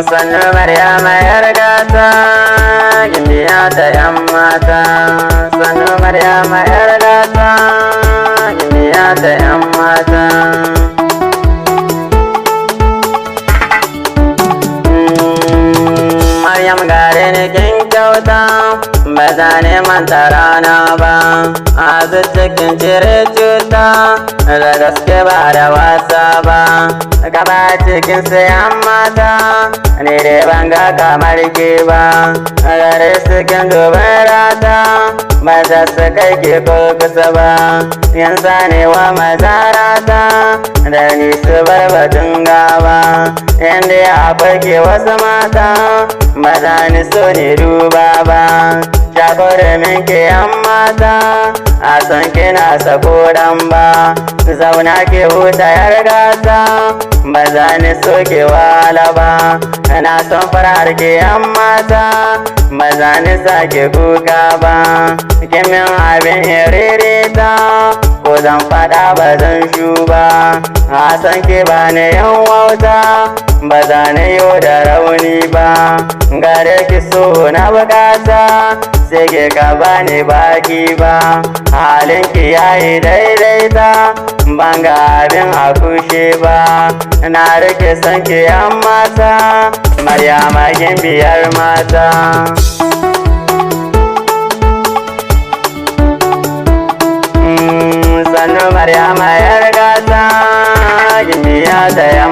sannu Maryama yar gata gimbiya ta yan mata sannu Maryama yar gata gimbiya ta yan mata Maryam gare ni kin kyauta ba za ne manta rana ba a cikin cire cuta da gaske ba da wasa ba gaba cikin sayan mata ni dai ban ga kamar ke ba gare cikin dubin rata ba za su kai ke ko kusa ba yan sanewa mazarata da ni su bar batun gaba inda akwai ke wasu mata ba za ni so ni duba ba shakore min ke yan mata a san kina sako dan ba zauna ke huta yar gata ba za ni so ke wala ba na son farar ke yan mata ba za ni sake kuka ba kimin abin iririta ko zan fada ba zan shuba a san ke ba ni yan wauta ba za ni yo da rauni ba gare ki so na bukata sai ke ka bani baki ba halin ki yayi daidaita ban ga abin a kushe ba na rike son ki yan mata Maryama gimbiyar mata sannu Maryama yar gata gimbiya ta yan